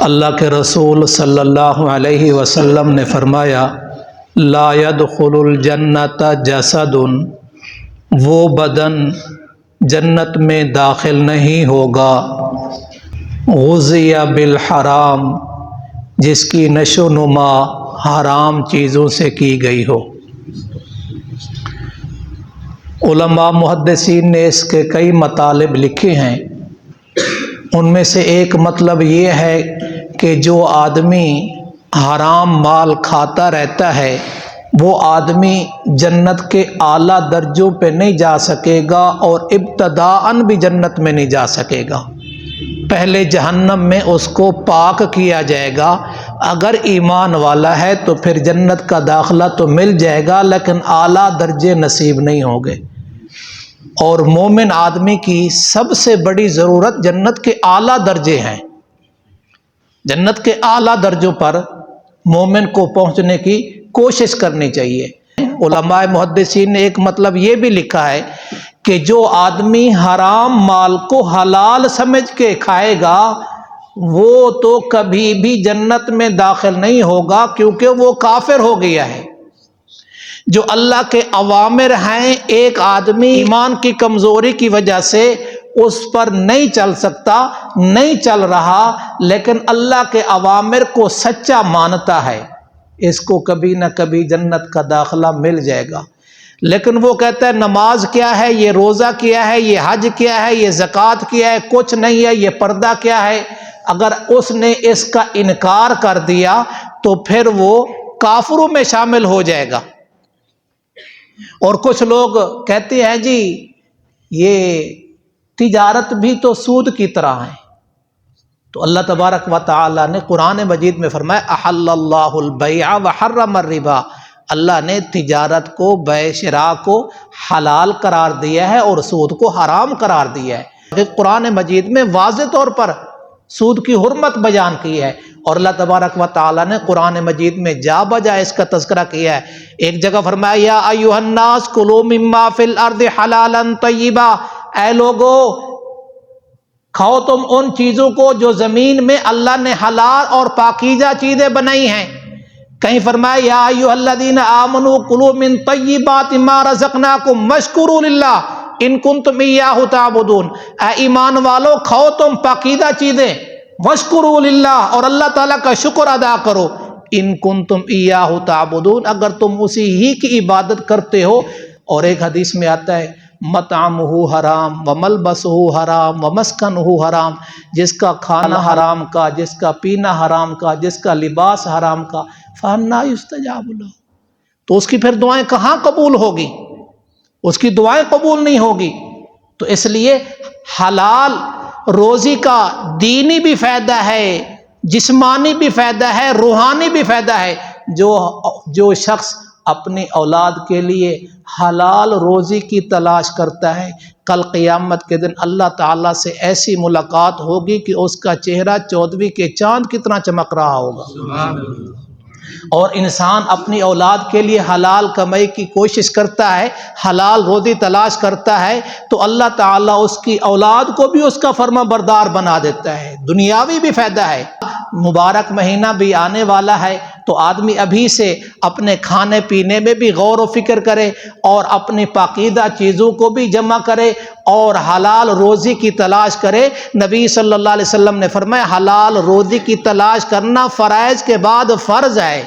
اللہ کے رسول صلی اللہ علیہ وسلم نے فرمایا، لا يدخل الجنت جسد، وہ بدن جنت میں داخل نہیں ہوگا، غذی بالحرام، جس کی نشو و نما حرام چیزوں سے کی گئی ہو۔ علماء محدثین نے اس کے کئی مطالب لکھے ہیں، ان میں سے ایک مطلب یہ ہے کہ جو آدمی حرام مال کھاتا رہتا ہے وہ آدمی جنت کے اعلیٰ درجوں پہ نہیں جا سکے گا اور ابتداءً بھی جنت میں نہیں جا سکے گا۔ پہلے جہنم میں اس کو پاک کیا جائے گا، اگر ایمان والا ہے تو پھر جنت کا داخلہ تو مل جائے گا لیکن اعلیٰ درجے نصیب نہیں ہوں گے۔ اور مومن آدمی کی سب سے بڑی ضرورت جنت کے اعلیٰ درجے ہیں۔ جنت کے اعلیٰ درجوں پر مومن کو پہنچنے کی کوشش کرنی چاہیے۔ علماء محدثین نے ایک مطلب یہ بھی لکھا ہے کہ جو آدمی حرام مال کو حلال سمجھ کے کھائے گا وہ تو کبھی بھی جنت میں داخل نہیں ہوگا، کیونکہ وہ کافر ہو گیا ہے۔ جو اللہ کے اوامر ہیں، ایک آدمی ایمان کی کمزوری کی وجہ سے اس پر نہیں چل سکتا، نہیں چل رہا، لیکن اللہ کے اوامر کو سچا مانتا ہے، اس کو کبھی نہ کبھی جنت کا داخلہ مل جائے گا۔ لیکن وہ کہتا ہے نماز کیا ہے، یہ روزہ کیا ہے، یہ حج کیا ہے، یہ زکوٰۃ کیا ہے، کچھ نہیں ہے، یہ پردہ کیا ہے۔ اگر اس نے اس کا انکار کر دیا تو پھر وہ کافروں میں شامل ہو جائے گا۔ اور کچھ لوگ کہتے ہیں جی یہ تجارت بھی تو سود کی طرح ہے، تو اللہ تبارک و تعالی نے قرآن مجید میں فرمایا احل اللہ البیع وحرم الربا، اللہ نے تجارت کو، بیع شراء کو حلال قرار دیا ہے اور سود کو حرام قرار دیا ہے۔ قرآن مجید میں واضح طور پر سود کی حرمت بیان کی ہے، اور اللہ تبارک و تعالی نے قرآن مجید میں جا بجا اس کا تذکرہ کیا ہے۔ ایک جگہ فرمایا یا ایھا الناس کلوا مما فی الارض حلالا طیبا، اے لوگو کھاؤ تم ان چیزوں کو جو زمین میں اللہ نے حلال اور پاکیزہ چیزیں بنائی ہیں۔ کہیں فرمایا یا ایھا الذین آمنوا کلوا من طیبات ما رزقناکم واشکروا للہ ان کنتم ایاہ تعبدون، اے ایمان والو کھاؤ تم پاکیزہ چیزیں، واشکروا للہ، اور اللہ تعالیٰ کا شکر ادا کرو، ان کنتم ایاہ تعبدون، اگر تم اسی ہی کی عبادت کرتے ہو۔ اور ایک حدیث میں آتا ہے مطعمہ حرام وملبسہ حرام ومسکنہ حرام، جس کا کھانا حرام کا، جس کا پینا حرام کا، جس کا لباس حرام کا، فانا یستجاب لہ، تو اس کی پھر دعائیں کہاں قبول ہوگی؟ اس کی دعائیں قبول نہیں ہوگی۔ تو اس لیے حلال روزی کا دینی بھی فائدہ ہے، جسمانی بھی فائدہ ہے، روحانی بھی فائدہ ہے۔ جو شخص اپنی اولاد کے لیے حلال روزی کی تلاش کرتا ہے، کل قیامت کے دن اللہ تعالیٰ سے ایسی ملاقات ہوگی کہ اس کا چہرہ 14ویں کے چاند کتنا چمک رہا ہوگا۔ اور انسان اپنی اولاد کے لیے حلال کمائی کی کوشش کرتا ہے، حلال روزی تلاش کرتا ہے، تو اللہ تعالیٰ اس کی اولاد کو بھی اس کا فرما بردار بنا دیتا ہے، دنیاوی بھی فائدہ ہے۔ مبارک مہینہ بھی آنے والا ہے تو آدمی ابھی سے اپنے کھانے پینے میں بھی غور و فکر کرے اور اپنی پاکیزہ چیزوں کو بھی جمع کرے اور حلال روزی کی تلاش کرے۔ نبی صلی اللہ علیہ وسلم نے فرمایا حلال روزی کی تلاش کرنا فرائض کے بعد فرض ہے۔